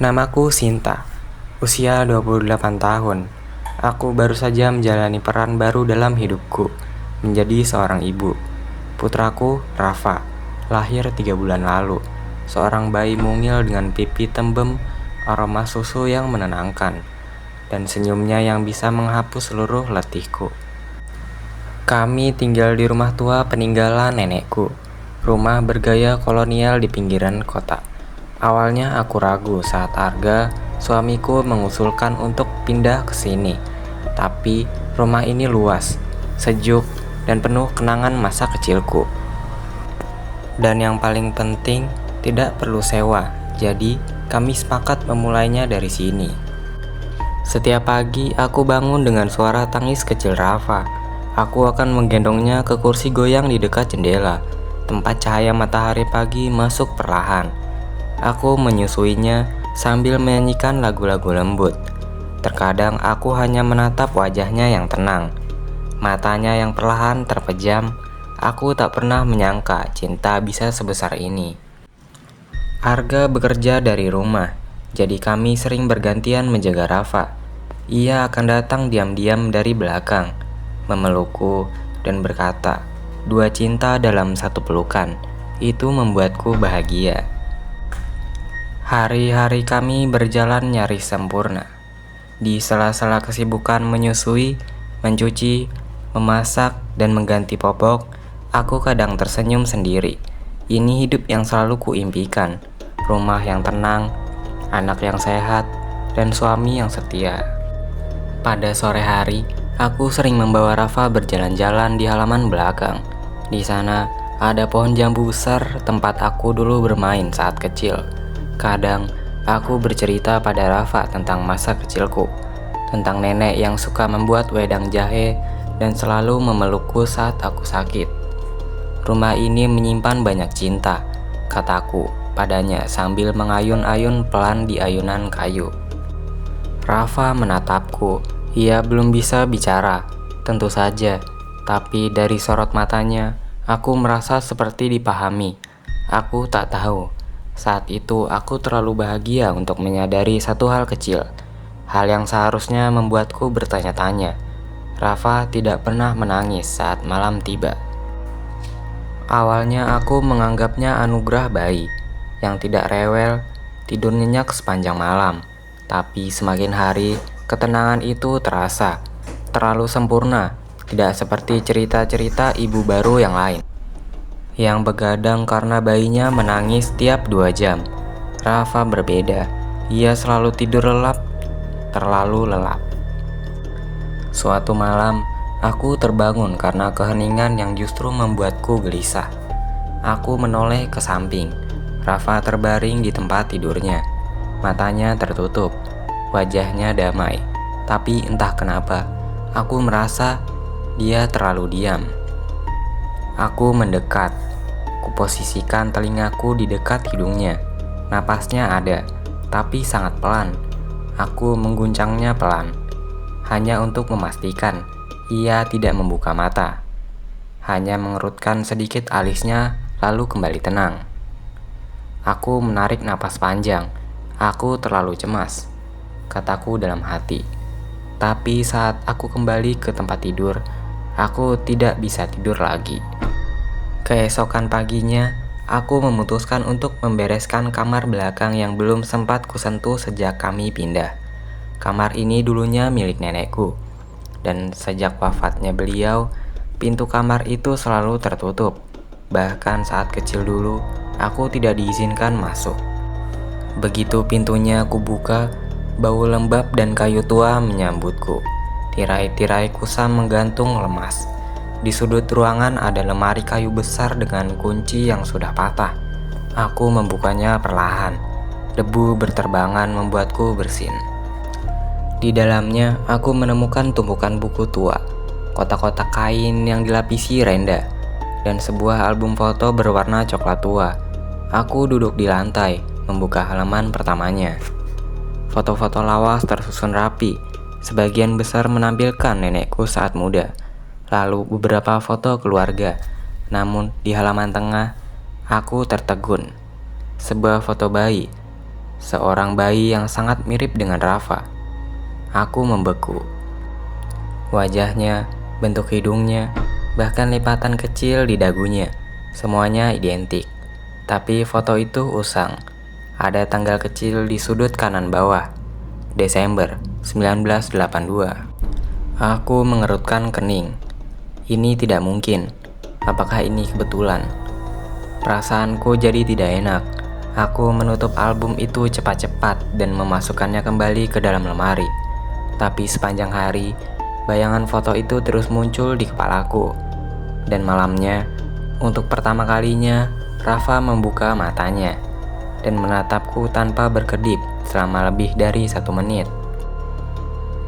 Namaku Sinta, usia 28 tahun. Aku baru saja menjalani peran baru dalam hidupku, menjadi seorang ibu. Putraku, Rafa, lahir 3 bulan lalu. Seorang bayi mungil dengan pipi tembem, aroma susu yang menenangkan, dan senyumnya yang bisa menghapus seluruh letihku. Kami tinggal di rumah tua peninggalan nenekku, rumah bergaya kolonial di pinggiran kota. Awalnya aku ragu saat Arga, suamiku, mengusulkan untuk pindah ke sini. Tapi rumah ini luas, sejuk, dan penuh kenangan masa kecilku. Dan yang paling penting, tidak perlu sewa. Jadi, kami sepakat memulainya dari sini. Setiap pagi, aku bangun dengan suara tangis kecil Rafa. Aku akan menggendongnya ke kursi goyang di dekat jendela, tempat cahaya matahari pagi masuk perlahan. Aku menyusuinya sambil menyanyikan lagu-lagu lembut. Terkadang aku hanya menatap wajahnya yang tenang, matanya yang perlahan terpejam. Aku tak pernah menyangka cinta bisa sebesar ini. Arga bekerja dari rumah, jadi kami sering bergantian menjaga Rafa. Ia akan datang diam-diam dari belakang, memelukku dan berkata, "Dua cinta dalam satu pelukan." Itu membuatku bahagia. Hari-hari kami berjalan nyaris sempurna. Di sela-sela kesibukan menyusui, mencuci, memasak, dan mengganti popok, aku kadang tersenyum sendiri. Ini hidup yang selalu kuimpikan. Rumah yang tenang, anak yang sehat, dan suami yang setia. Pada sore hari, aku sering membawa Rafa berjalan-jalan di halaman belakang. Di sana, ada pohon jambu besar tempat aku dulu bermain saat kecil. Kadang, aku bercerita pada Rafa tentang masa kecilku, tentang nenek yang suka membuat wedang jahe dan selalu memelukku saat aku sakit. Rumah ini menyimpan banyak cinta, kataku padanya sambil mengayun-ayun pelan di ayunan kayu. Rafa menatapku. Ia belum bisa bicara, tentu saja, tapi dari sorot matanya, aku merasa seperti dipahami. Aku tak tahu. Saat itu aku terlalu bahagia untuk menyadari satu hal kecil, hal yang seharusnya membuatku bertanya-tanya. Rafa tidak pernah menangis saat malam tiba. Awalnya aku menganggapnya anugerah bayi, yang tidak rewel, tidur nyenyak sepanjang malam. Tapi semakin hari, ketenangan itu terasa terlalu sempurna, tidak seperti cerita-cerita ibu baru yang lain, yang begadang karena bayinya menangis tiap 2 jam. Rafa berbeda, ia selalu tidur lelap, terlalu lelap. Suatu malam, aku terbangun karena keheningan yang justru membuatku gelisah. Aku menoleh ke samping. Rafa terbaring di tempat tidurnya. Matanya tertutup, wajahnya damai. Tapi entah kenapa, aku merasa dia terlalu diam. Aku mendekat, kuposisikan telingaku di dekat hidungnya. Napasnya ada, tapi sangat pelan. Aku mengguncangnya pelan, hanya untuk memastikan ia tidak membuka mata. Hanya mengerutkan sedikit alisnya, lalu kembali tenang. Aku menarik napas panjang. Aku terlalu cemas, kataku dalam hati. Tapi saat aku kembali ke tempat tidur, aku tidak bisa tidur lagi. Keesokan paginya, aku memutuskan untuk membereskan kamar belakang yang belum sempat kusentuh sejak kami pindah. Kamar ini dulunya milik nenekku, dan sejak wafatnya beliau, pintu kamar itu selalu tertutup. Bahkan saat kecil dulu, aku tidak diizinkan masuk. Begitu pintunya aku buka, bau lembab dan kayu tua menyambutku. Tirai-tirai kusam menggantung lemas. Di sudut ruangan ada lemari kayu besar dengan kunci yang sudah patah. Aku membukanya perlahan. Debu berterbangan membuatku bersin. Di dalamnya, aku menemukan tumpukan buku tua, kotak-kotak kain yang dilapisi renda, dan sebuah album foto berwarna coklat tua. Aku duduk di lantai, membuka halaman pertamanya. Foto-foto lawas tersusun rapi, sebagian besar menampilkan nenekku saat muda, lalu beberapa foto keluarga. Namun di halaman tengah, aku tertegun. Sebuah foto bayi, seorang bayi yang sangat mirip dengan Rafa. Aku membeku. Wajahnya, bentuk hidungnya, bahkan lipatan kecil di dagunya, semuanya identik. Tapi foto itu usang. Ada tanggal kecil di sudut kanan bawah. Desember 1982. Aku mengerutkan kening. Ini tidak mungkin. Apakah ini kebetulan? Perasaanku jadi tidak enak. Aku menutup album itu cepat-cepat dan memasukkannya kembali ke dalam lemari. Tapi sepanjang hari, bayangan foto itu terus muncul di kepalaku. Dan malamnya, untuk pertama kalinya, Rafa membuka matanya dan menatapku tanpa berkedip selama lebih dari 1 menit.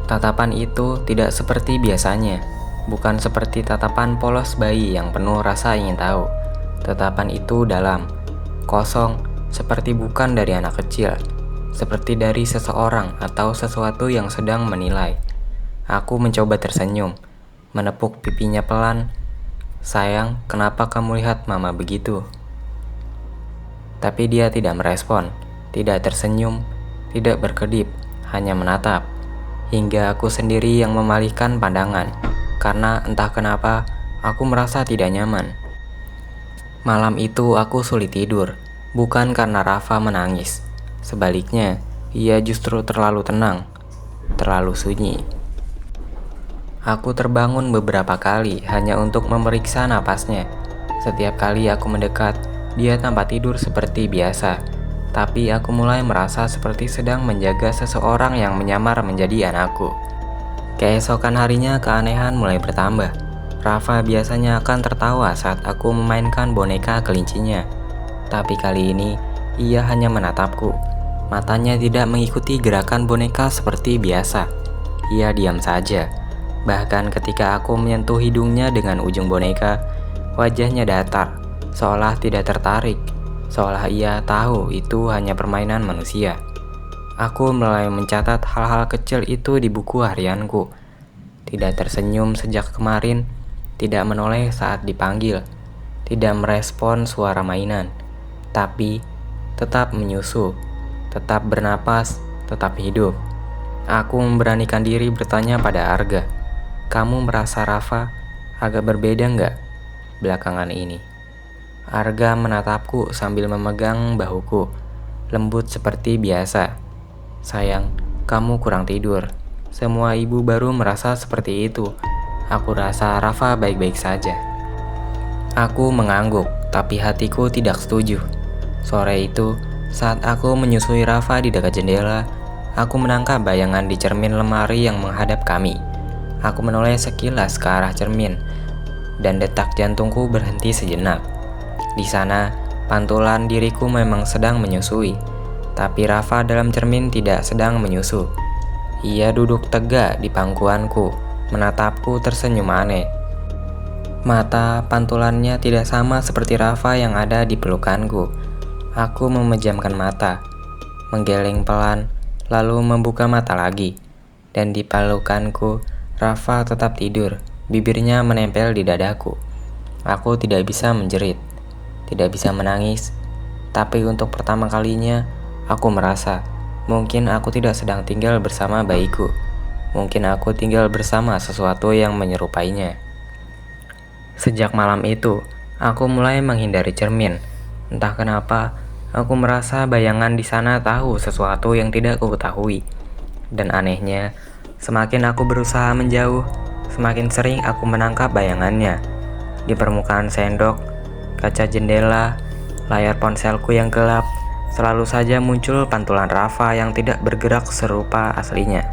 Tatapan itu tidak seperti biasanya, bukan seperti tatapan polos bayi yang penuh rasa ingin tahu. Tatapan itu dalam, kosong, seperti bukan dari anak kecil, seperti dari seseorang atau sesuatu yang sedang menilai. Aku mencoba tersenyum, menepuk pipinya pelan. "Sayang, kenapa kamu lihat mama begitu?" Tapi dia tidak merespon, tidak tersenyum, tidak berkedip, hanya menatap. Hingga aku sendiri yang memalihkan pandangan, karena entah kenapa aku merasa tidak nyaman. Malam itu aku sulit tidur, bukan karena Rafa menangis. Sebaliknya, ia justru terlalu tenang, terlalu sunyi. Aku terbangun beberapa kali hanya untuk memeriksa napasnya. Setiap kali aku mendekat, dia tampak tidur seperti biasa. Tapi aku mulai merasa seperti sedang menjaga seseorang yang menyamar menjadi anakku. Keesokan harinya keanehan mulai bertambah. Rafa biasanya akan tertawa saat aku memainkan boneka kelincinya. Tapi kali ini, ia hanya menatapku. Matanya tidak mengikuti gerakan boneka seperti biasa. Ia diam saja. Bahkan ketika aku menyentuh hidungnya dengan ujung boneka, wajahnya datar, seolah tidak tertarik. Seolah ia tahu itu hanya permainan manusia. Aku mulai mencatat hal-hal kecil itu di buku harianku. Tidak tersenyum sejak kemarin, tidak menoleh saat dipanggil, tidak merespon suara mainan, tapi tetap menyusu, tetap bernapas, tetap hidup. Aku memberanikan diri bertanya pada Arga, "Kamu merasa Rafa agak berbeda nggak belakangan ini?" Arga menatapku sambil memegang bahuku, lembut seperti biasa. "Sayang, kamu kurang tidur. Semua ibu baru merasa seperti itu. Aku rasa Rafa baik-baik saja." Aku mengangguk, tapi hatiku tidak setuju. Sore itu, saat aku menyusui Rafa di dekat jendela, aku menangkap bayangan di cermin lemari yang menghadap kami. Aku menoleh sekilas ke arah cermin, dan detak jantungku berhenti sejenak. Di sana, pantulan diriku memang sedang menyusui, tapi Rafa dalam cermin tidak sedang menyusu. Ia duduk tegak di pangkuanku, menatapku tersenyum aneh. Mata pantulannya tidak sama seperti Rafa yang ada di pelukanku. Aku memejamkan mata, menggeleng pelan, lalu membuka mata lagi. Dan di pelukanku, Rafa tetap tidur, bibirnya menempel di dadaku. Aku tidak bisa menjerit, tidak bisa menangis, tapi untuk pertama kalinya aku merasa mungkin aku tidak sedang tinggal bersama bayiku. Mungkin aku tinggal bersama sesuatu yang menyerupainya. Sejak malam itu, aku mulai menghindari cermin. Entah kenapa, aku merasa bayangan di sana tahu sesuatu yang tidak aku ketahui. Dan anehnya, semakin aku berusaha menjauh, semakin sering aku menangkap bayangannya. Di permukaan sendok, kaca jendela, layar ponselku yang gelap, selalu saja muncul pantulan Rafa yang tidak bergerak serupa aslinya.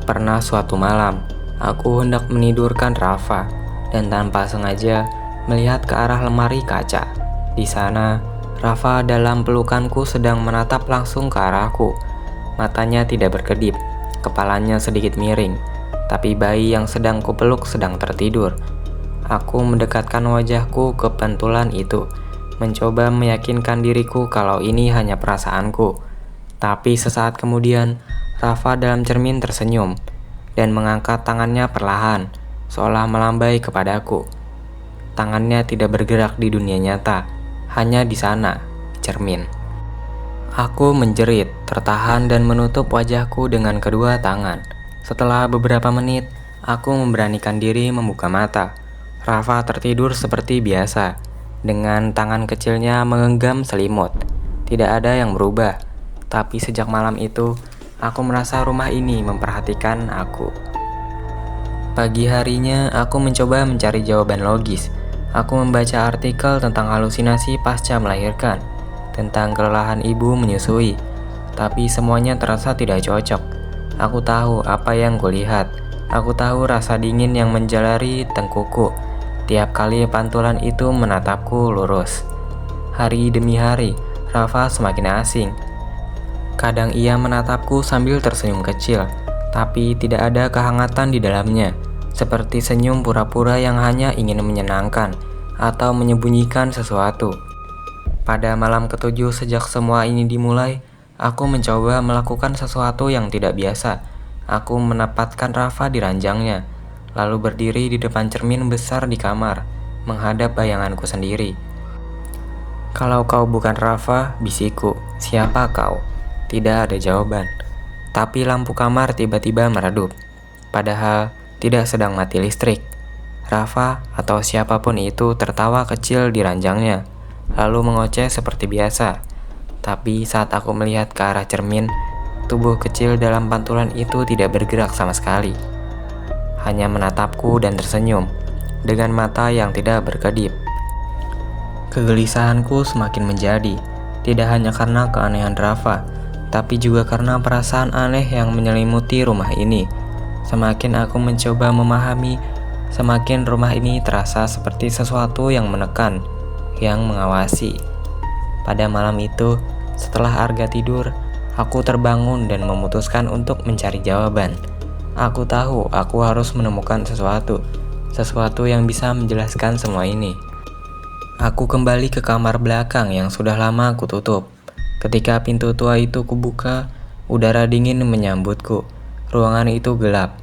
Pernah suatu malam, aku hendak menidurkan Rafa dan tanpa sengaja melihat ke arah lemari kaca. Di sana, Rafa dalam pelukanku sedang menatap langsung ke arahku. Matanya tidak berkedip, kepalanya sedikit miring, tapi bayi yang sedang kupeluk sedang tertidur. Aku mendekatkan wajahku ke pantulan itu, mencoba meyakinkan diriku kalau ini hanya perasaanku. Tapi sesaat kemudian, Rafa dalam cermin tersenyum dan mengangkat tangannya perlahan, seolah melambai kepadaku. Tangannya tidak bergerak di dunia nyata, hanya di sana, di cermin. Aku menjerit, tertahan dan menutup wajahku dengan kedua tangan. Setelah beberapa menit, aku memberanikan diri membuka mata. Rafa tertidur seperti biasa, dengan tangan kecilnya menggenggam selimut. Tidak ada yang berubah, tapi sejak malam itu, aku merasa rumah ini memperhatikan aku. Pagi harinya, aku mencoba mencari jawaban logis. Aku membaca artikel tentang halusinasi pasca melahirkan, tentang kelelahan ibu menyusui, tapi semuanya terasa tidak cocok. Aku tahu apa yang kulihat. Aku tahu rasa dingin yang menjalari tengkukku tiap kali pantulan itu menatapku lurus. Hari demi hari, Rafa semakin asing. Kadang ia menatapku sambil tersenyum kecil, tapi tidak ada kehangatan di dalamnya, seperti senyum pura-pura yang hanya ingin menyenangkan atau menyembunyikan sesuatu. Pada malam ketujuh sejak semua ini dimulai, aku mencoba melakukan sesuatu yang tidak biasa. Aku menempatkan Rafa di ranjangnya, lalu berdiri di depan cermin besar di kamar, menghadap bayanganku sendiri. "Kalau kau bukan Rafa," bisikku, "siapa kau?" Tidak ada jawaban. Tapi lampu kamar tiba-tiba meredup. Padahal tidak sedang mati listrik. Rafa atau siapapun itu tertawa kecil di ranjangnya, lalu mengoceh seperti biasa. Tapi saat aku melihat ke arah cermin, tubuh kecil dalam pantulan itu tidak bergerak sama sekali. Hanya menatapku dan tersenyum, dengan mata yang tidak berkedip. Kegelisahanku semakin menjadi, tidak hanya karena keanehan Rafa, tapi juga karena perasaan aneh yang menyelimuti rumah ini. Semakin aku mencoba memahami, semakin rumah ini terasa seperti sesuatu yang menekan, yang mengawasi. Pada malam itu, setelah Arga tidur, aku terbangun dan memutuskan untuk mencari jawaban. Aku tahu aku harus menemukan sesuatu yang bisa menjelaskan semua ini. Aku kembali ke kamar belakang yang sudah lama aku tutup. Ketika pintu tua itu kubuka, udara dingin menyambutku. Ruangan itu gelap.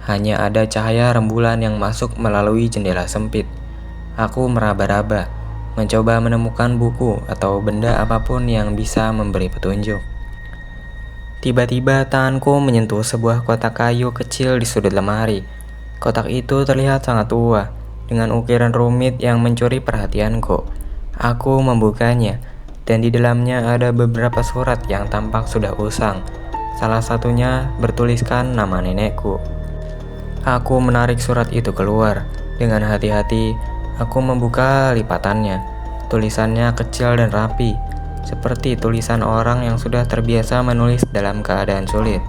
Hanya ada cahaya rembulan yang masuk melalui jendela sempit. Aku meraba-raba, mencoba menemukan buku atau benda apapun yang bisa memberi petunjuk. Tiba-tiba tanganku menyentuh sebuah kotak kayu kecil di sudut lemari. Kotak itu terlihat sangat tua, dengan ukiran rumit yang mencuri perhatianku. Aku membukanya, dan di dalamnya ada beberapa surat yang tampak sudah usang. Salah satunya bertuliskan nama nenekku. Aku menarik surat itu keluar. Dengan hati-hati, aku membuka lipatannya. Tulisannya kecil dan rapi, seperti tulisan orang yang sudah terbiasa menulis dalam keadaan sulit.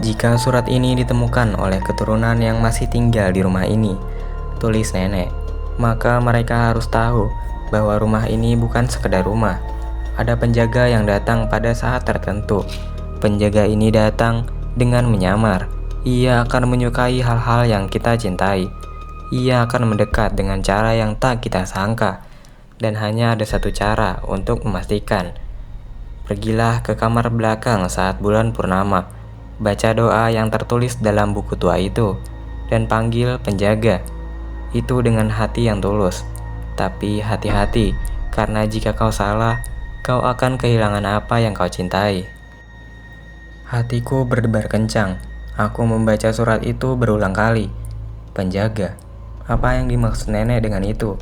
"Jika surat ini ditemukan oleh keturunan yang masih tinggal di rumah ini," tulis nenek, "maka mereka harus tahu bahwa rumah ini bukan sekedar rumah. Ada penjaga yang datang pada saat tertentu. Penjaga ini datang dengan menyamar. Ia akan menyukai hal-hal yang kita cintai. Ia akan mendekat dengan cara yang tak kita sangka. Dan hanya ada satu cara untuk memastikan. Pergilah ke kamar belakang saat bulan purnama. Baca doa yang tertulis dalam buku tua itu, dan panggil penjaga. Itu dengan hati yang tulus. Tapi hati-hati, karena jika kau salah, kau akan kehilangan apa yang kau cintai." Hatiku berdebar kencang. Aku membaca surat itu berulang kali. Penjaga. Apa yang dimaksud nenek dengan itu?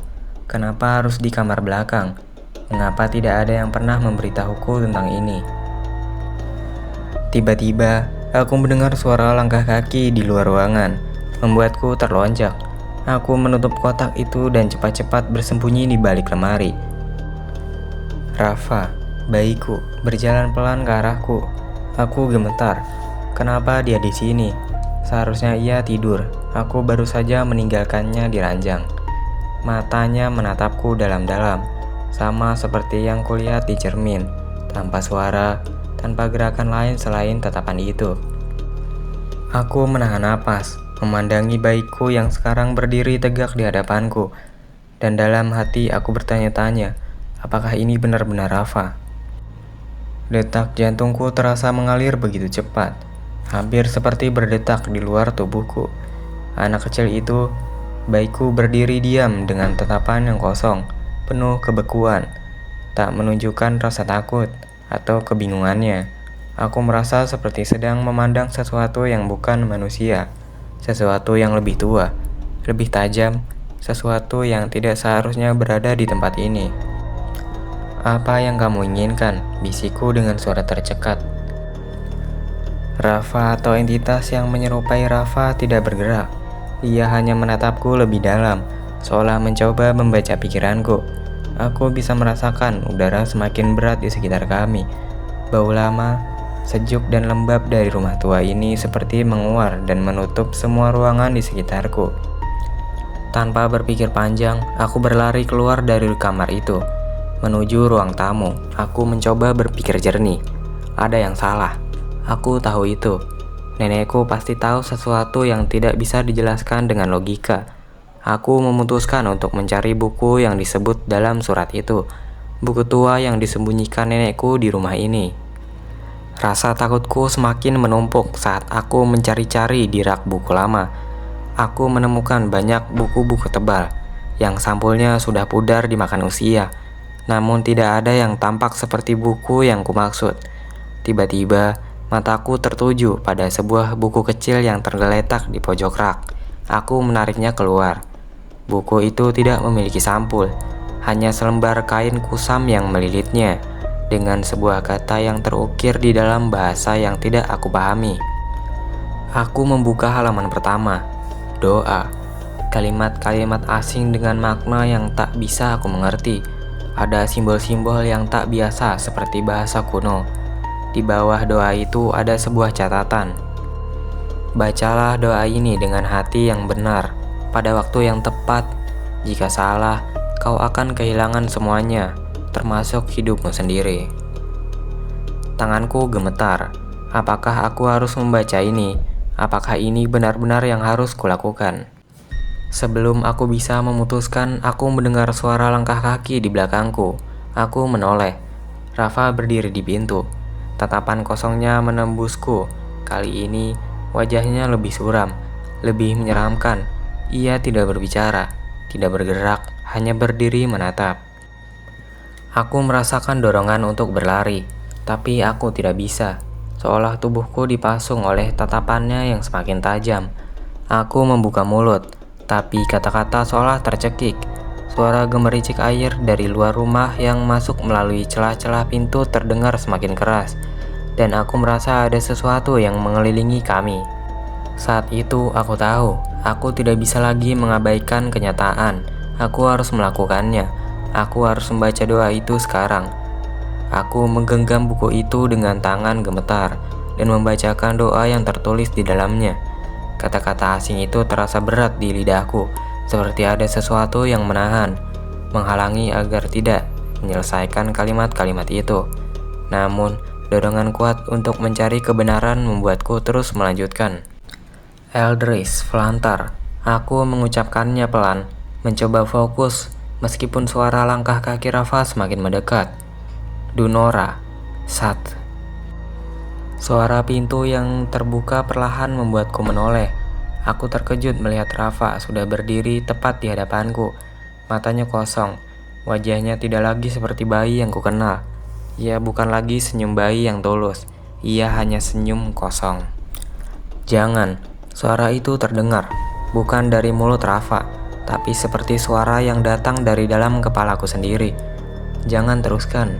Kenapa harus di kamar belakang? Mengapa tidak ada yang pernah memberitahuku tentang ini? Tiba-tiba, aku mendengar suara langkah kaki di luar ruangan, membuatku terlonjak. Aku menutup kotak itu dan cepat-cepat bersembunyi di balik lemari. Rafa, bayiku, berjalan pelan ke arahku. Aku gemetar. Kenapa dia di sini? Seharusnya ia tidur. Aku baru saja meninggalkannya di ranjang. Matanya menatapku dalam-dalam, sama seperti yang kulihat di cermin, tanpa suara, tanpa gerakan lain selain tatapan itu. Aku menahan napas, memandangi bayiku yang sekarang berdiri tegak di hadapanku, dan dalam hati aku bertanya-tanya, apakah ini benar-benar Rafa? Detak jantungku terasa mengalir begitu cepat, hampir seperti berdetak di luar tubuhku. Anak kecil itu, bayiku, berdiri diam dengan tatapan yang kosong, penuh kebekuan. tak menunjukkan rasa takut atau kebingungannya. Aku merasa seperti sedang memandang sesuatu yang bukan manusia, sesuatu yang lebih tua, lebih tajam, sesuatu yang tidak seharusnya berada di tempat ini. "Apa yang kamu inginkan?" bisikku dengan suara tercekat. Rafa atau entitas yang menyerupai Rafa tidak bergerak. Ia hanya menatapku lebih dalam, seolah mencoba membaca pikiranku. Aku bisa merasakan udara semakin berat di sekitar kami. Bau lama, sejuk dan lembab dari rumah tua ini seperti menguar dan menutup semua ruangan di sekitarku. Tanpa berpikir panjang, aku berlari keluar dari kamar itu. Menuju ruang tamu, aku mencoba berpikir jernih. Ada yang salah. Aku tahu itu. Nenekku pasti tahu sesuatu yang tidak bisa dijelaskan dengan logika. Aku memutuskan untuk mencari buku yang disebut dalam surat itu. Buku tua yang disembunyikan nenekku di rumah ini. Rasa takutku semakin menumpuk saat aku mencari-cari di rak buku lama. Aku menemukan banyak buku-buku tebal yang sampulnya sudah pudar dimakan usia. Namun tidak ada yang tampak seperti buku yang kumaksud. Tiba-tiba, mataku tertuju pada sebuah buku kecil yang tergeletak di pojok rak. Aku menariknya keluar. Buku itu tidak memiliki sampul, hanya selembar kain kusam yang melilitnya, dengan sebuah kata yang terukir di dalam bahasa yang tidak aku pahami. Aku membuka halaman pertama. Doa. Kalimat-kalimat asing dengan makna yang tak bisa aku mengerti. Ada simbol-simbol yang tak biasa seperti bahasa kuno. Di bawah doa itu ada sebuah catatan. "Bacalah doa ini dengan hati yang benar, pada waktu yang tepat. Jika salah, kau akan kehilangan semuanya, termasuk hidupmu sendiri." Tanganku gemetar. Apakah aku harus membaca ini? Apakah ini benar-benar yang harus kulakukan? Sebelum aku bisa memutuskan, aku mendengar suara langkah kaki di belakangku. Aku menoleh. Rafa berdiri di pintu. Tatapan kosongnya menembusku. Kali ini, wajahnya lebih suram, lebih menyeramkan. Ia tidak berbicara, tidak bergerak, hanya berdiri menatap. Aku merasakan dorongan untuk berlari, tapi aku tidak bisa. Seolah tubuhku dipasung oleh tatapannya yang semakin tajam. Aku membuka mulut, tapi kata-kata seolah tercekik. Suara gemericik air dari luar rumah yang masuk melalui celah-celah pintu terdengar semakin keras, dan aku merasa ada sesuatu yang mengelilingi kami. Saat itu aku tahu, aku tidak bisa lagi mengabaikan kenyataan. Aku harus melakukannya. Aku harus membaca doa itu sekarang. Aku menggenggam buku itu dengan tangan gemetar dan membacakan doa yang tertulis di dalamnya. Kata-kata asing itu terasa berat di lidahku, seperti ada sesuatu yang menahan, menghalangi agar tidak menyelesaikan kalimat-kalimat itu. Namun, dorongan kuat untuk mencari kebenaran membuatku terus melanjutkan. Eldris Flantar. Aku mengucapkannya pelan, mencoba fokus, meskipun suara langkah kaki Rafa semakin mendekat. Dunora. Sat. Suara pintu yang terbuka perlahan membuatku menoleh. Aku terkejut melihat Rafa sudah berdiri tepat di hadapanku. Matanya kosong. Wajahnya tidak lagi seperti bayi yang kukenal. Ia bukan lagi senyum bayi yang tulus. Ia hanya senyum kosong. "Jangan." Suara itu terdengar. Bukan dari mulut Rafa, tapi seperti suara yang datang dari dalam kepalaku sendiri. "Jangan teruskan."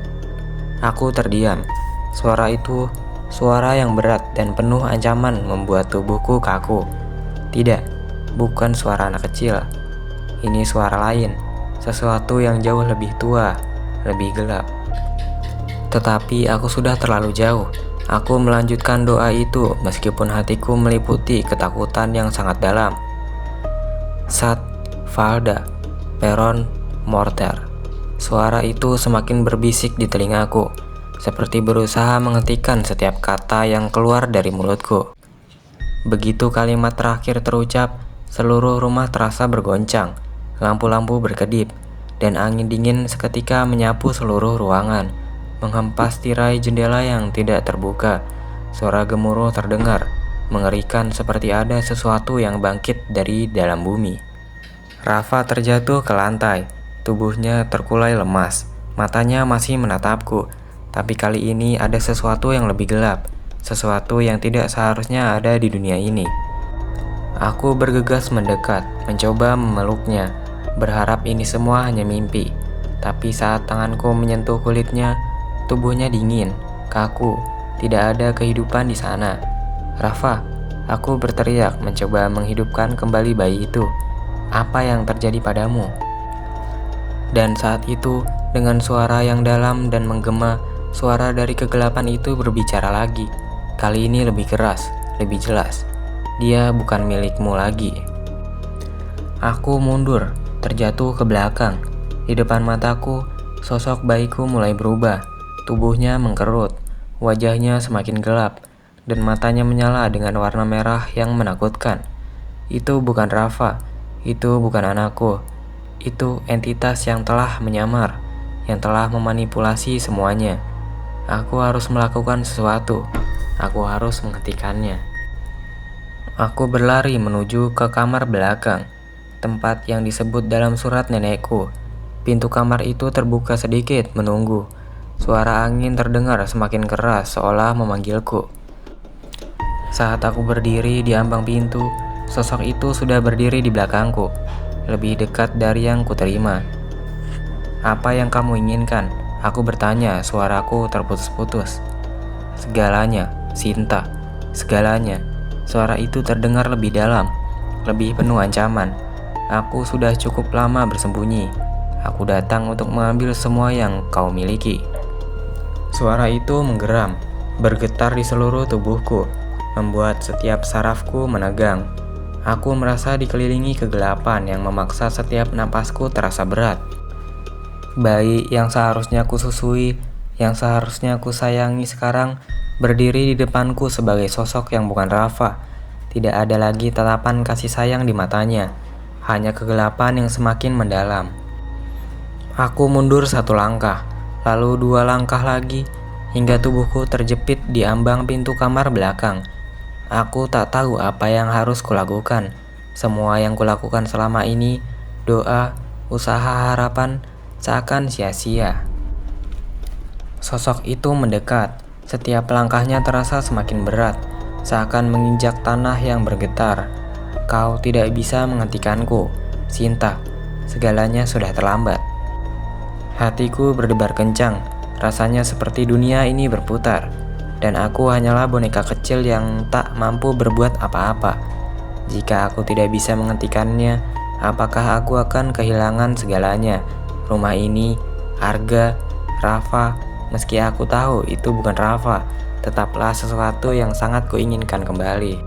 Aku terdiam. Suara itu, suara yang berat dan penuh ancaman membuat tubuhku kaku. Tidak, bukan suara anak kecil. Ini suara lain, sesuatu yang jauh lebih tua, lebih gelap. Tetapi aku sudah terlalu jauh. Aku melanjutkan doa itu meskipun hatiku meliputi ketakutan yang sangat dalam. Sat, Valda, Peron, Mortar. Suara itu semakin berbisik di telingaku, seperti berusaha menghentikan setiap kata yang keluar dari mulutku. Begitu kalimat terakhir terucap, seluruh rumah terasa bergoncang, lampu-lampu berkedip, dan angin dingin seketika menyapu seluruh ruangan, menghempas tirai jendela yang tidak terbuka. Suara gemuruh terdengar, mengerikan seperti ada sesuatu yang bangkit dari dalam bumi. Rafa terjatuh ke lantai. Tubuhnya terkulai lemas. Matanya masih menatapku, tapi kali ini ada sesuatu yang lebih gelap, sesuatu yang tidak seharusnya ada di dunia ini. Aku bergegas mendekat, mencoba memeluknya, berharap ini semua hanya mimpi. Tapi saat tanganku menyentuh kulitnya, tubuhnya dingin, kaku, tidak ada kehidupan di sana. "Rafa," aku berteriak mencoba menghidupkan kembali bayi itu. "Apa yang terjadi padamu?" Dan saat itu, dengan suara yang dalam dan menggema, suara dari kegelapan itu berbicara lagi. Kali ini lebih keras, lebih jelas. "Dia bukan milikmu lagi." Aku mundur, terjatuh ke belakang. Di depan mataku, sosok bayiku mulai berubah. Tubuhnya mengkerut, wajahnya semakin gelap, dan matanya menyala dengan warna merah yang menakutkan. Itu bukan Rafa, itu bukan anakku. Itu entitas yang telah menyamar, yang telah memanipulasi semuanya. Aku harus melakukan sesuatu. Aku harus menghentikannya. Aku berlari menuju ke kamar belakang, tempat yang disebut dalam surat nenekku. Pintu kamar itu terbuka sedikit menunggu. Suara angin terdengar semakin keras seolah memanggilku. Saat aku berdiri di ambang pintu, sosok itu sudah berdiri di belakangku, lebih dekat dari yang kuterima. "Apa yang kamu inginkan?" Aku bertanya, suaraku terputus-putus. "Segalanya, Sinta, segalanya." Suara itu terdengar lebih dalam, lebih penuh ancaman. "Aku sudah cukup lama bersembunyi. Aku datang untuk mengambil semua yang kau miliki." Suara itu menggeram, bergetar di seluruh tubuhku, membuat setiap sarafku menegang. Aku merasa dikelilingi kegelapan yang memaksa setiap napasku terasa berat. Bayi yang seharusnya kususui, yang seharusnya kusayangi sekarang berdiri di depanku sebagai sosok yang bukan Rafa. Tidak ada lagi tatapan kasih sayang di matanya, hanya kegelapan yang semakin mendalam. Aku mundur satu langkah, lalu dua langkah lagi, hingga tubuhku terjepit di ambang pintu kamar belakang. Aku tak tahu apa yang harus kulakukan. Semua yang kulakukan selama ini, doa, usaha, harapan, seakan sia-sia. Sosok itu mendekat. Setiap langkahnya terasa semakin berat, seakan menginjak tanah yang bergetar. "Kau tidak bisa menghentikanku, Sinta. Segalanya sudah terlambat." Hatiku berdebar kencang, rasanya seperti dunia ini berputar, dan aku hanyalah boneka kecil yang tak mampu berbuat apa-apa. Jika aku tidak bisa menghentikannya, apakah aku akan kehilangan segalanya? Rumah ini, Arga, Rafa. Meski aku tahu itu bukan Rafa, tetaplah sesuatu yang sangat kuinginkan kembali.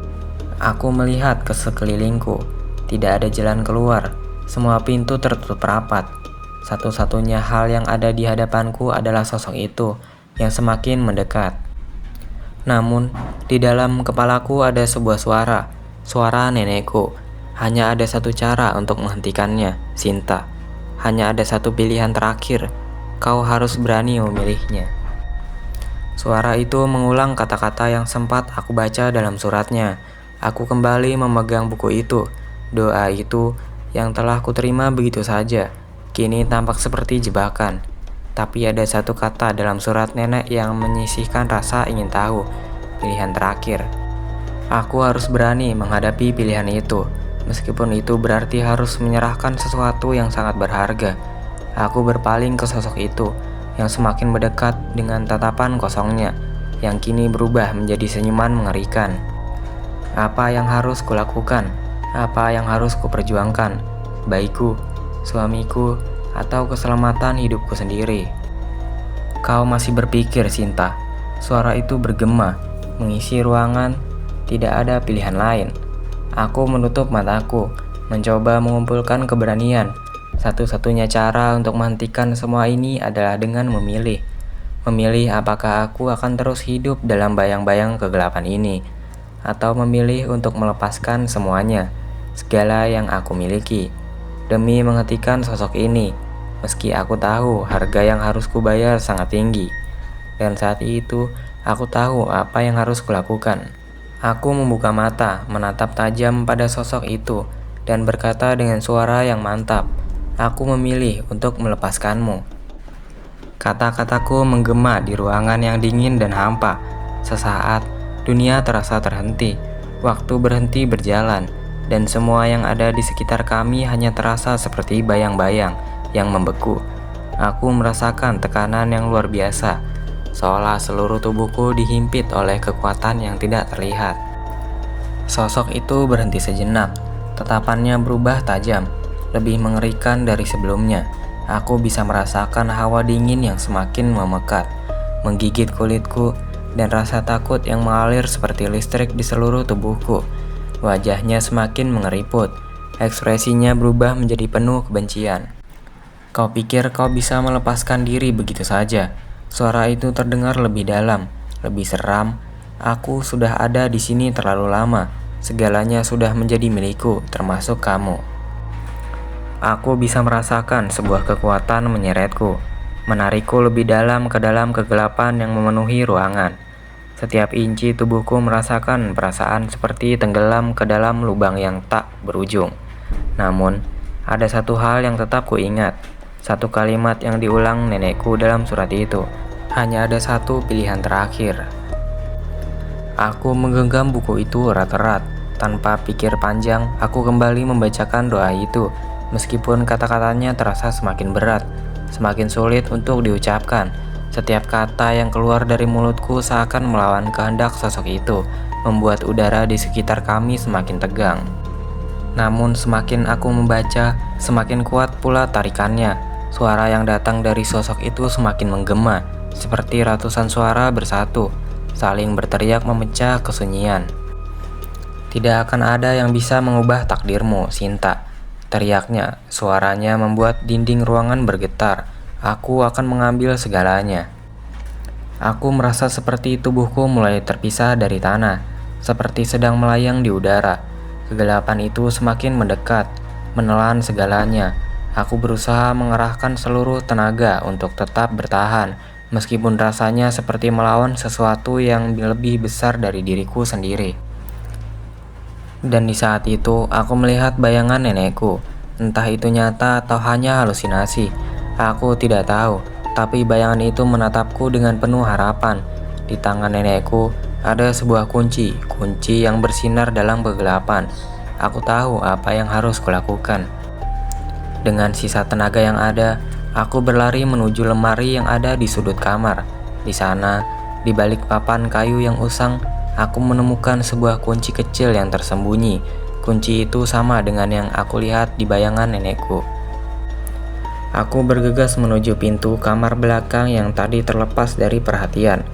Aku melihat ke sekelilingku. Tidak ada jalan keluar. Semua pintu tertutup rapat. Satu-satunya hal yang ada di hadapanku adalah sosok itu yang semakin mendekat. Namun, di dalam kepalaku ada sebuah suara. Suara nenekku. Hanya ada satu cara untuk menghentikannya, Sinta. Hanya ada satu pilihan terakhir. Kau harus berani memilihnya. Suara itu mengulang kata-kata yang sempat aku baca dalam suratnya. Aku kembali memegang buku itu. Doa itu yang telah kuterima begitu saja, kini tampak seperti jebakan. Tapi ada satu kata dalam surat nenek yang menyisihkan rasa ingin tahu. Pilihan terakhir. Aku harus berani menghadapi pilihan itu, meskipun itu berarti harus menyerahkan sesuatu yang sangat berharga. Aku berpaling ke sosok itu, yang semakin mendekat dengan tatapan kosongnya, yang kini berubah menjadi senyuman mengerikan. Apa yang harus kulakukan? Apa yang harus kuperjuangkan? Bayiku, suamiku, atau keselamatan hidupku sendiri? Kau masih berpikir, Sinta? Suara itu bergema, mengisi ruangan. Tidak ada pilihan lain. Aku menutup mataku, mencoba mengumpulkan keberanian. Satu-satunya cara untuk menghentikan semua ini adalah dengan memilih. Memilih apakah aku akan terus hidup dalam bayang-bayang kegelapan ini, atau memilih untuk melepaskan semuanya, segala yang aku miliki, demi menghentikan sosok ini, meski aku tahu harga yang harus kubayar sangat tinggi. Dan saat itu, aku tahu apa yang harus kulakukan. Aku membuka mata, menatap tajam pada sosok itu, dan berkata dengan suara yang mantap, "Aku memilih untuk melepaskanmu." Kata-kataku menggema di ruangan yang dingin dan hampa. Sesaat, dunia terasa terhenti. Waktu berhenti berjalan, dan semua yang ada di sekitar kami hanya terasa seperti bayang-bayang yang membeku. Aku merasakan tekanan yang luar biasa, seolah seluruh tubuhku dihimpit oleh kekuatan yang tidak terlihat. Sosok itu berhenti sejenak. Tatapannya berubah tajam, lebih mengerikan dari sebelumnya. Aku bisa merasakan hawa dingin yang semakin memekat, menggigit kulitku, dan rasa takut yang mengalir seperti listrik di seluruh tubuhku. Wajahnya semakin mengeriput, ekspresinya berubah menjadi penuh kebencian. "Kau pikir kau bisa melepaskan diri begitu saja?" Suara itu terdengar lebih dalam, lebih seram. "Aku sudah ada di sini terlalu lama. Segalanya sudah menjadi milikku, termasuk kamu." Aku bisa merasakan sebuah kekuatan menyeretku, menarikku lebih dalam ke dalam kegelapan yang memenuhi ruangan. Setiap inci tubuhku merasakan perasaan seperti tenggelam ke dalam lubang yang tak berujung. Namun, ada satu hal yang tetap kuingat. Satu kalimat yang diulang nenekku dalam surat itu. Hanya ada satu pilihan terakhir. Aku menggenggam buku itu erat-erat. Tanpa pikir panjang, aku kembali membacakan doa itu. Meskipun kata-katanya terasa semakin berat, semakin sulit untuk diucapkan. Setiap kata yang keluar dari mulutku seakan melawan kehendak sosok itu, membuat udara di sekitar kami semakin tegang. Namun semakin aku membaca, semakin kuat pula tarikannya. Suara yang datang dari sosok itu semakin menggema, seperti ratusan suara bersatu, saling berteriak memecah kesunyian. "Tidak akan ada yang bisa mengubah takdirmu, Sinta," teriaknya. Suaranya membuat dinding ruangan bergetar. "Aku akan mengambil segalanya." Aku merasa seperti tubuhku mulai terpisah dari tanah, seperti sedang melayang di udara. Kegelapan itu semakin mendekat, menelan segalanya. Aku berusaha mengerahkan seluruh tenaga untuk tetap bertahan, meskipun rasanya seperti melawan sesuatu yang lebih besar dari diriku sendiri. Dan di saat itu, aku melihat bayangan nenekku. Entah itu nyata atau hanya halusinasi, aku tidak tahu. Tapi bayangan itu menatapku dengan penuh harapan. Di tangan nenekku ada sebuah kunci yang bersinar dalam kegelapan. Aku tahu apa yang harus kulakukan. Dengan sisa tenaga yang ada, aku berlari menuju lemari yang ada di sudut kamar. Di sana, di balik papan kayu yang usang, aku menemukan sebuah kunci kecil yang tersembunyi. Kunci itu sama dengan yang aku lihat di bayangan nenekku. Aku bergegas menuju pintu kamar belakang yang tadi terlepas dari perhatian.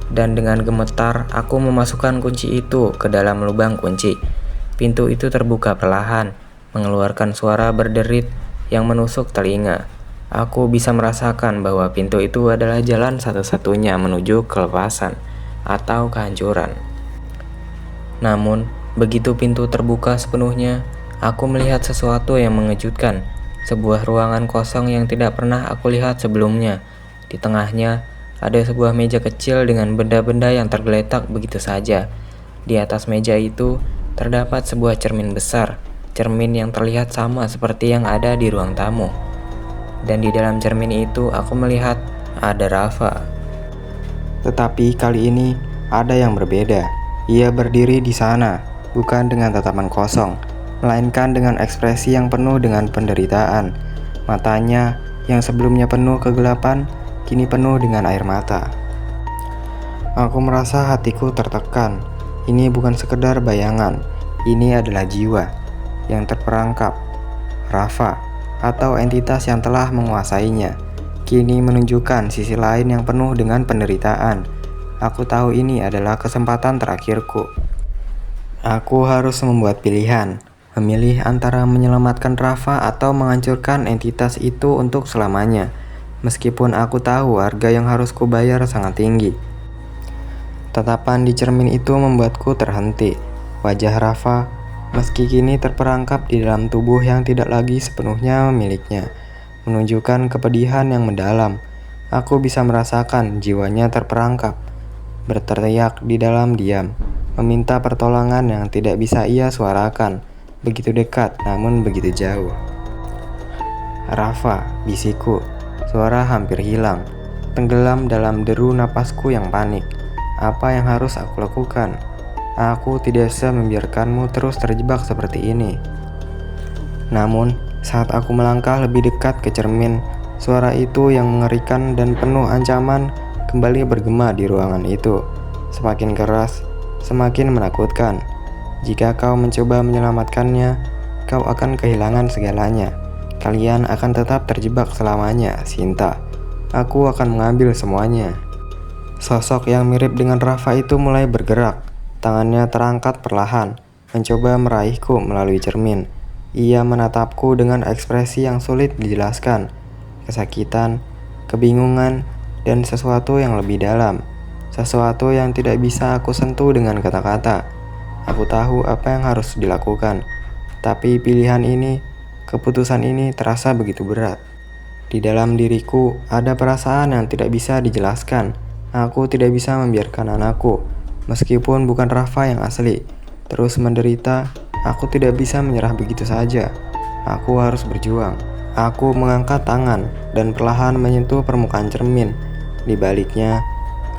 Dan dengan gemetar, aku memasukkan kunci itu ke dalam lubang kunci. Pintu itu terbuka perlahan, mengeluarkan suara berderit yang menusuk telinga. Aku bisa merasakan bahwa pintu itu adalah jalan satu-satunya menuju kelepasan atau kehancuran. Namun, begitu pintu terbuka sepenuhnya, aku melihat sesuatu yang mengejutkan. Sebuah ruangan kosong yang tidak pernah aku lihat sebelumnya. Di tengahnya, ada sebuah meja kecil dengan benda-benda yang tergeletak begitu saja. Di atas meja itu, terdapat sebuah cermin besar. Cermin yang terlihat sama seperti yang ada di ruang tamu. Dan di dalam cermin itu, aku melihat ada Rafa. Tetapi kali ini, ada yang berbeda. Ia berdiri di sana, bukan dengan tatapan kosong, melainkan dengan ekspresi yang penuh dengan penderitaan. Matanya yang sebelumnya penuh kegelapan, kini penuh dengan air mata. Aku merasa hatiku tertekan. Ini bukan sekedar bayangan, ini adalah jiwa yang terperangkap. Rafa, atau entitas yang telah menguasainya, kini menunjukkan sisi lain yang penuh dengan penderitaan. Aku tahu ini adalah kesempatan terakhirku. Aku harus membuat pilihan, memilih antara menyelamatkan Rafa atau menghancurkan entitas itu untuk selamanya. Meskipun aku tahu harga yang harus kubayar sangat tinggi. Tatapan di cermin itu membuatku terhenti. Wajah Rafa, meski kini terperangkap di dalam tubuh yang tidak lagi sepenuhnya miliknya, menunjukkan kepedihan yang mendalam. Aku bisa merasakan jiwanya terperangkap, berteriak di dalam diam, meminta pertolongan yang tidak bisa ia suarakan, begitu dekat namun begitu jauh. "Rafa," bisikku, suara hampir hilang. tenggelam dalam deru napasku yang panik. Apa yang harus aku lakukan? Aku tidak bisa membiarkanmu terus terjebak seperti ini. Namun, saat aku melangkah lebih dekat ke cermin, suara itu yang mengerikan dan penuh ancaman kembali bergema di ruangan itu. Semakin keras, semakin menakutkan. Jika kau mencoba menyelamatkannya, kau akan kehilangan segalanya. Kalian akan tetap terjebak selamanya, Sinta. Aku akan mengambil semuanya. Sosok yang mirip dengan Rafa itu mulai bergerak. Tangannya terangkat perlahan, mencoba meraihku melalui cermin. Ia menatapku dengan ekspresi yang sulit dijelaskan. Kesakitan, kebingungan, dan sesuatu yang lebih dalam. Sesuatu yang tidak bisa aku sentuh dengan kata-kata. Aku tahu apa yang harus dilakukan, tapi pilihan ini, keputusan ini terasa begitu berat. Di dalam diriku ada perasaan yang tidak bisa dijelaskan. Aku tidak bisa membiarkan anakku, meskipun bukan Rafa yang asli, terus menderita. Aku tidak bisa menyerah begitu saja. Aku harus berjuang. Aku mengangkat tangan dan perlahan menyentuh permukaan cermin. Di baliknya,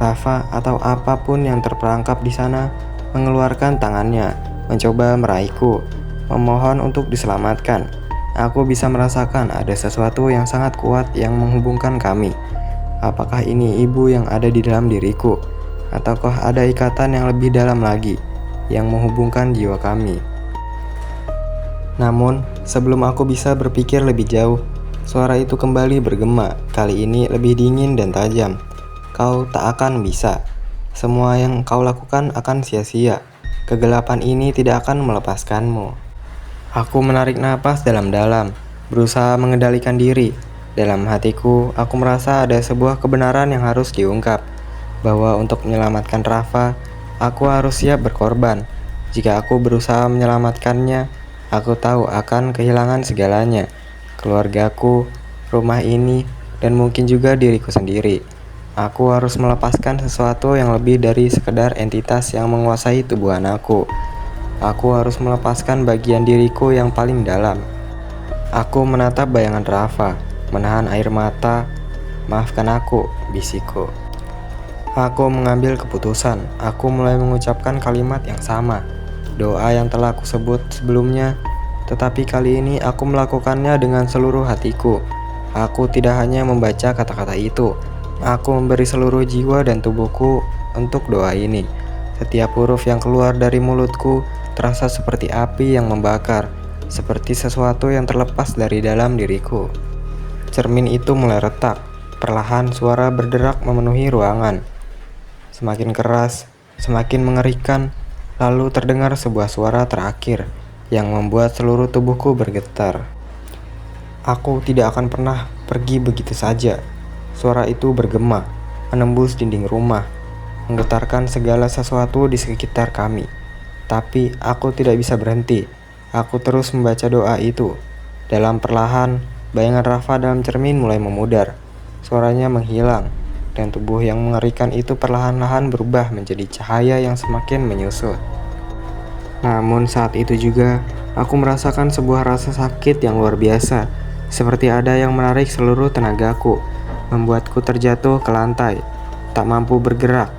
Rafa atau apapun yang terperangkap di sana mengeluarkan tangannya, mencoba meraihku, memohon untuk diselamatkan. Aku bisa merasakan ada sesuatu yang sangat kuat yang menghubungkan kami. Apakah ini ibu yang ada di dalam diriku? Ataukah ada ikatan yang lebih dalam lagi yang menghubungkan jiwa kami? Namun, sebelum aku bisa berpikir lebih jauh, suara itu kembali bergema, kali ini lebih dingin dan tajam. Kau tak akan bisa. Semua yang kau lakukan akan sia-sia. Kegelapan ini tidak akan melepaskanmu. Aku menarik napas dalam-dalam, berusaha mengendalikan diri. Dalam hatiku, aku merasa ada sebuah kebenaran yang harus diungkap, bahwa untuk menyelamatkan Rafa, aku harus siap berkorban. Jika aku berusaha menyelamatkannya, aku tahu akan kehilangan segalanya, keluargaku, rumah ini, dan mungkin juga diriku sendiri. Aku harus melepaskan sesuatu yang lebih dari sekedar entitas yang menguasai tubuh anakku. Aku harus melepaskan bagian diriku yang paling dalam. Aku menatap bayangan Rafa, menahan air mata. Maafkan aku, bisikku. Aku mengambil keputusan. Aku mulai mengucapkan kalimat yang sama, doa yang telah aku sebut sebelumnya, tetapi kali ini aku melakukannya dengan seluruh hatiku. Aku tidak hanya membaca kata-kata itu, aku memberi seluruh jiwa dan tubuhku untuk doa ini. Setiap huruf yang keluar dari mulutku terasa seperti api yang membakar, seperti sesuatu yang terlepas dari dalam diriku. Cermin itu mulai retak. Perlahan suara berderak memenuhi ruangan. Semakin keras, semakin mengerikan. Lalu terdengar sebuah suara terakhir yang membuat seluruh tubuhku bergetar. Aku tidak akan pernah pergi begitu saja. Suara itu bergema, menembus dinding rumah, menggetarkan segala sesuatu di sekitar kami. Tapi aku tidak bisa berhenti. Aku terus membaca doa itu. Dalam perlahan, bayangan Rafa dalam cermin mulai memudar. Suaranya menghilang, dan tubuh yang mengerikan itu perlahan-lahan berubah menjadi cahaya yang semakin menyusut. Namun saat itu juga, aku merasakan sebuah rasa sakit yang luar biasa, seperti ada yang menarik seluruh tenagaku, membuatku terjatuh ke lantai, tak mampu bergerak.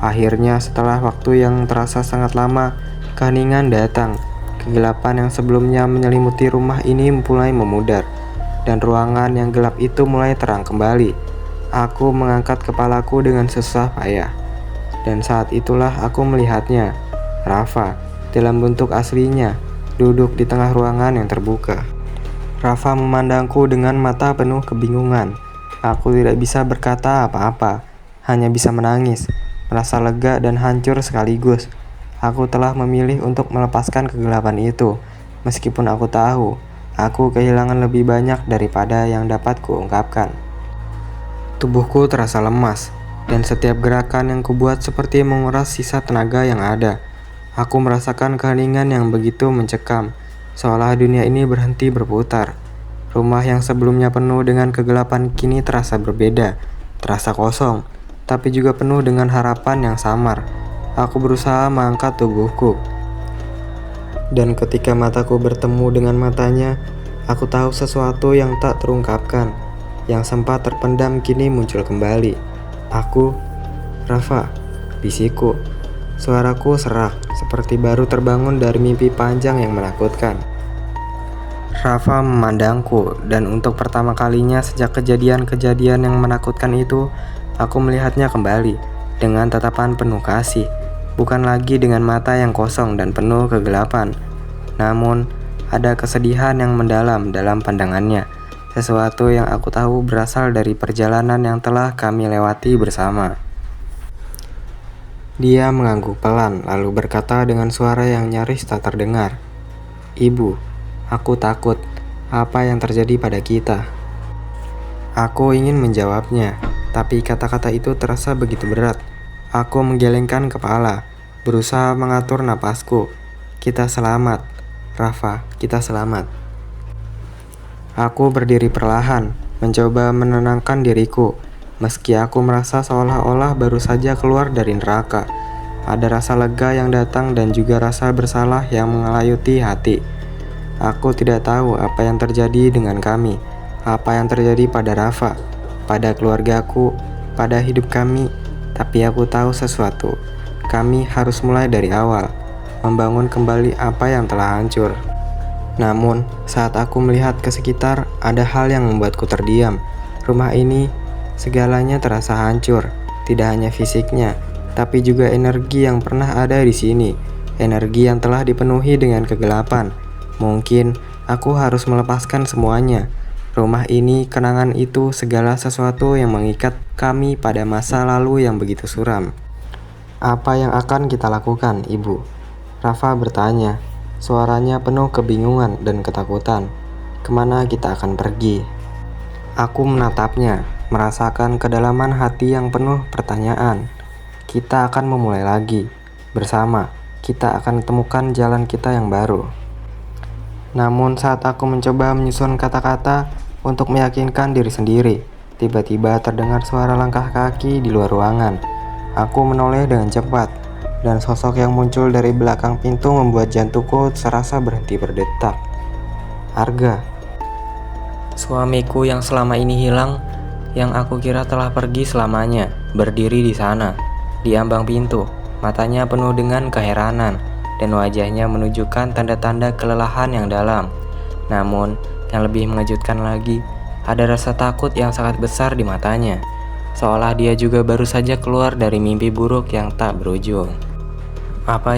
Akhirnya setelah waktu yang terasa sangat lama, keheningan datang. Kegelapan yang sebelumnya menyelimuti rumah ini mulai memudar, dan ruangan yang gelap itu mulai terang kembali. Aku mengangkat kepalaku dengan susah payah, dan saat itulah aku melihatnya, Rafa, dalam bentuk aslinya, duduk di tengah ruangan yang terbuka. Rafa memandangku dengan mata penuh kebingungan. Aku tidak bisa berkata apa-apa, hanya bisa menangis, merasa lega dan hancur sekaligus. Aku telah memilih untuk melepaskan kegelapan itu, meskipun aku tahu aku kehilangan lebih banyak daripada yang dapat kuungkapkan. Tubuhku terasa lemas, dan setiap gerakan yang kubuat seperti menguras sisa tenaga yang ada. Aku merasakan keheningan yang begitu mencekam, seolah dunia ini berhenti berputar. Rumah yang sebelumnya penuh dengan kegelapan kini terasa berbeda, terasa kosong, tapi juga penuh dengan harapan yang samar. Aku berusaha mengangkat tubuhku, dan ketika mataku bertemu dengan matanya, aku tahu sesuatu yang tak terungkapkan, yang sempat terpendam kini muncul kembali. "Aku, Rafa," bisikku. Suaraku serak, seperti baru terbangun dari mimpi panjang yang menakutkan. Rafa memandangku, dan untuk pertama kalinya sejak kejadian-kejadian yang menakutkan itu, aku melihatnya kembali dengan tatapan penuh kasih, bukan lagi dengan mata yang kosong dan penuh kegelapan. Namun, ada kesedihan yang mendalam dalam pandangannya, sesuatu yang aku tahu berasal dari perjalanan yang telah kami lewati bersama. Dia mengangguk pelan, lalu berkata dengan suara yang nyaris tak terdengar, "Ibu, aku takut. Apa yang terjadi pada kita?" Aku ingin menjawabnya, tapi kata-kata itu terasa begitu berat. Aku menggelengkan kepala, berusaha mengatur napasku. "Kita selamat, Rafa, kita selamat." Aku berdiri perlahan, mencoba menenangkan diriku. Meski aku merasa seolah-olah baru saja keluar dari neraka, ada rasa lega yang datang dan juga rasa bersalah yang mengelayuti hati. Aku tidak tahu apa yang terjadi dengan kami, apa yang terjadi pada Rafa, pada keluargaku, pada hidup kami, tapi aku tahu sesuatu. Kami harus mulai dari awal, membangun kembali apa yang telah hancur. Namun, saat aku melihat ke sekitar, ada hal yang membuatku terdiam. Rumah ini, segalanya terasa hancur, tidak hanya fisiknya, tapi juga energi yang pernah ada di sini, energi yang telah dipenuhi dengan kegelapan. Mungkin aku harus melepaskan semuanya. Rumah ini, kenangan itu, segala sesuatu yang mengikat kami pada masa lalu yang begitu suram. "Apa yang akan kita lakukan, Ibu?" Rafa bertanya, suaranya penuh kebingungan dan ketakutan. "Kemana kita akan pergi?" Aku menatapnya, merasakan kedalaman hati yang penuh pertanyaan. "Kita akan memulai lagi. Bersama, kita akan temukan jalan kita yang baru." Namun saat aku mencoba menyusun kata-kata untuk meyakinkan diri sendiri, tiba-tiba terdengar suara langkah kaki di luar ruangan. Aku menoleh dengan cepat, dan sosok yang muncul dari belakang pintu membuat jantungku serasa berhenti berdetak. Arga. Suamiku yang selama ini hilang, yang aku kira telah pergi selamanya, berdiri di sana, di ambang pintu, matanya penuh dengan keheranan, dan wajahnya menunjukkan tanda-tanda kelelahan yang dalam. Namun, yang lebih mengejutkan lagi, ada rasa takut yang sangat besar di matanya, seolah dia juga baru saja keluar dari mimpi buruk yang tak berujung. Apa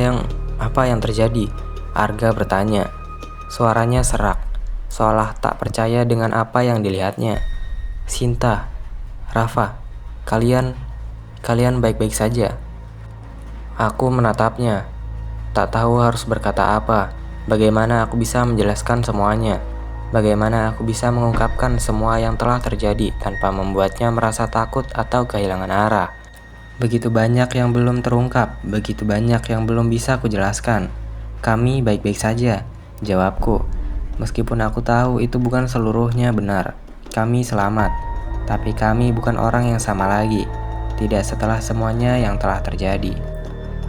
yang terjadi?" Arga bertanya. Suaranya serak, seolah tak percaya dengan apa yang dilihatnya. "Sinta, Rafa, kalian baik-baik saja?" Aku menatapnya, tak tahu harus berkata apa. Bagaimana aku bisa menjelaskan semuanya? Bagaimana aku bisa mengungkapkan semua yang telah terjadi tanpa membuatnya merasa takut atau kehilangan arah? Begitu banyak yang belum terungkap, begitu banyak yang belum bisa kujelaskan. "Kami baik-baik saja," jawabku. Meskipun aku tahu itu bukan seluruhnya benar. Kami selamat, tapi kami bukan orang yang sama lagi. Tidak setelah semuanya yang telah terjadi.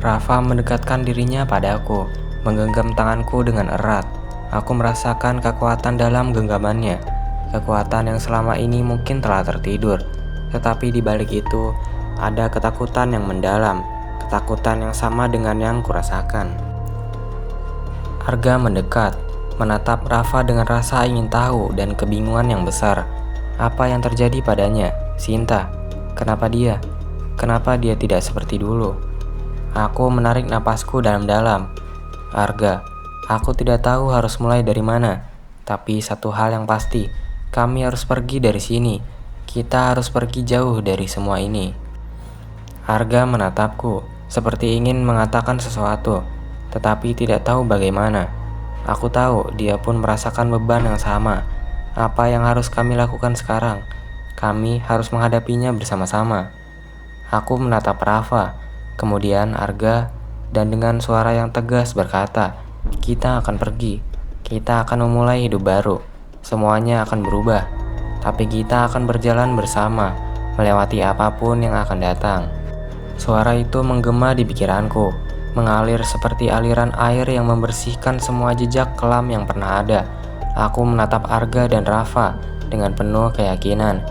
Rafa mendekatkan dirinya padaku, menggenggam tanganku dengan erat. Aku merasakan kekuatan dalam genggamannya, kekuatan yang selama ini mungkin telah tertidur. Tetapi di balik itu, ada ketakutan yang mendalam, ketakutan yang sama dengan yang kurasakan. Arga mendekat, menatap Rafa dengan rasa ingin tahu dan kebingungan yang besar. Apa yang terjadi padanya, Sinta? Kenapa dia? Kenapa dia tidak seperti dulu? Aku menarik napasku dalam-dalam. "Arga, aku tidak tahu harus mulai dari mana. Tapi satu hal yang pasti, kami harus pergi dari sini. Kita harus pergi jauh dari semua ini." Arga menatapku, seperti ingin mengatakan sesuatu, tetapi tidak tahu bagaimana. Aku tahu dia pun merasakan beban yang sama. Apa yang harus kami lakukan sekarang? Kami harus menghadapinya bersama-sama. Aku menatap Rafa, kemudian Arga, dan dengan suara yang tegas berkata, "Kita akan pergi. Kita akan memulai hidup baru. Semuanya akan berubah. Tapi kita akan berjalan bersama, melewati apapun yang akan datang." Suara itu menggema di pikiranku, mengalir seperti aliran air yang membersihkan semua jejak kelam yang pernah ada. Aku menatap Arga dan Rafa, dengan penuh keyakinan.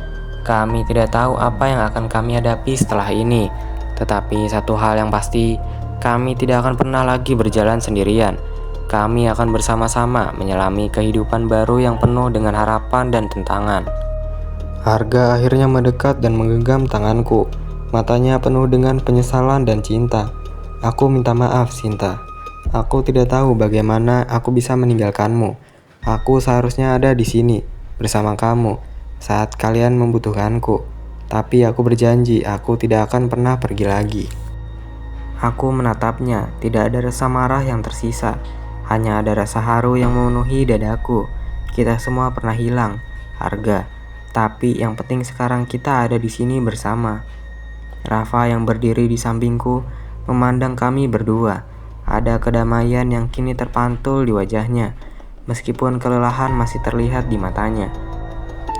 Kami tidak tahu apa yang akan kami hadapi setelah ini, tetapi satu hal yang pasti, kami tidak akan pernah lagi berjalan sendirian. Kami akan bersama-sama menyelami kehidupan baru yang penuh dengan harapan dan tantangan. Arga akhirnya mendekat dan menggenggam tanganku. Matanya penuh dengan penyesalan dan cinta. Aku minta maaf, Sinta. Aku tidak tahu bagaimana aku bisa meninggalkanmu. Aku seharusnya ada di sini bersama kamu saat kalian membutuhkanku. Tapi aku berjanji aku tidak akan pernah pergi lagi. Aku menatapnya, tidak ada rasa marah yang tersisa. Hanya ada rasa haru yang memenuhi dadaku. Kita semua pernah hilang, Arga. Tapi yang penting sekarang kita ada di sini bersama. Rafa yang berdiri di sampingku memandang kami berdua. Ada kedamaian yang kini terpantul di wajahnya, meskipun kelelahan masih terlihat di matanya.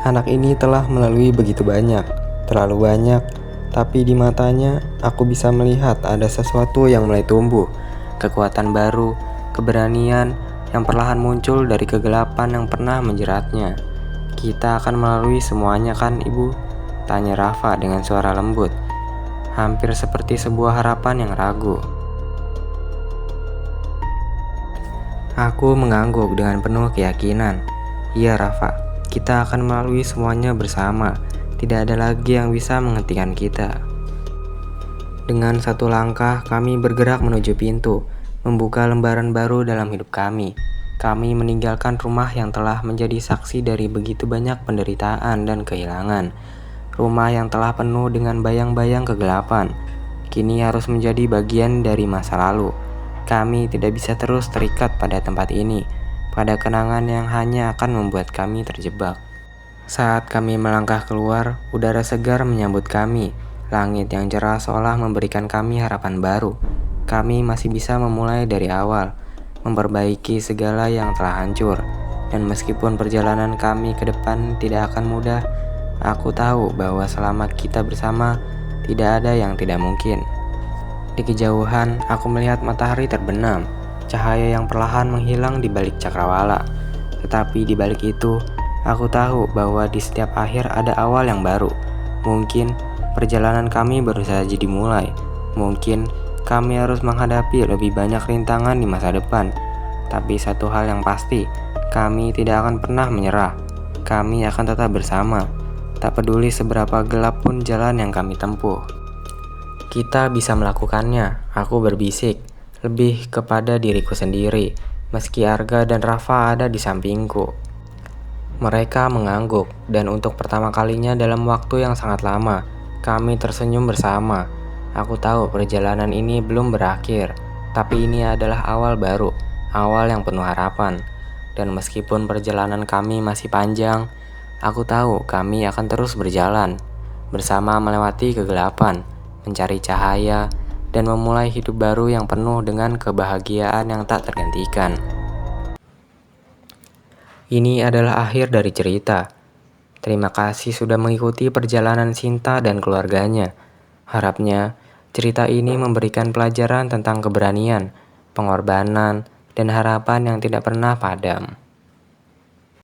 Anak ini telah melalui begitu banyak, terlalu banyak, tapi di matanya aku bisa melihat ada sesuatu yang mulai tumbuh. Kekuatan baru, keberanian yang perlahan muncul dari kegelapan yang pernah menjeratnya. Kita akan melalui semuanya kan, Ibu? Tanya Rafa dengan suara lembut, hampir seperti sebuah harapan yang ragu. Aku mengangguk dengan penuh keyakinan. Iya Rafa, kita akan melalui semuanya bersama. Tidak ada lagi yang bisa menghentikan kita. Dengan satu langkah, kami bergerak menuju pintu, membuka lembaran baru dalam hidup kami. Kami meninggalkan rumah yang telah menjadi saksi dari begitu banyak penderitaan dan kehilangan. Rumah yang telah penuh dengan bayang-bayang kegelapan, kini harus menjadi bagian dari masa lalu. Kami tidak bisa terus terikat pada tempat ini, pada kenangan yang hanya akan membuat kami terjebak. Saat kami melangkah keluar, udara segar menyambut kami. Langit yang cerah seolah memberikan kami harapan baru. Kami masih bisa memulai dari awal, memperbaiki segala yang telah hancur. Dan meskipun perjalanan kami ke depan tidak akan mudah, aku tahu bahwa selama kita bersama, tidak ada yang tidak mungkin. Di kejauhan, aku melihat matahari terbenam, cahaya yang perlahan menghilang di balik cakrawala. Tetapi di balik itu, aku tahu bahwa di setiap akhir ada awal yang baru. Mungkin perjalanan kami baru saja dimulai. Mungkin kami harus menghadapi lebih banyak rintangan di masa depan. Tapi satu hal yang pasti, kami tidak akan pernah menyerah. Kami akan tetap bersama, tak peduli seberapa gelap pun jalan yang kami tempuh. Kita bisa melakukannya, aku berbisik, lebih kepada diriku sendiri, meski Arga dan Rafa ada di sampingku. Mereka mengangguk, dan untuk pertama kalinya dalam waktu yang sangat lama, kami tersenyum bersama. Aku tahu perjalanan ini belum berakhir, tapi ini adalah awal baru, awal yang penuh harapan. Dan meskipun perjalanan kami masih panjang, aku tahu kami akan terus berjalan, bersama melewati kegelapan, mencari cahaya, dan memulai hidup baru yang penuh dengan kebahagiaan yang tak tergantikan. Ini adalah akhir dari cerita. Terima kasih sudah mengikuti perjalanan Sinta dan keluarganya. Harapnya cerita ini memberikan pelajaran tentang keberanian, pengorbanan, dan harapan yang tidak pernah padam.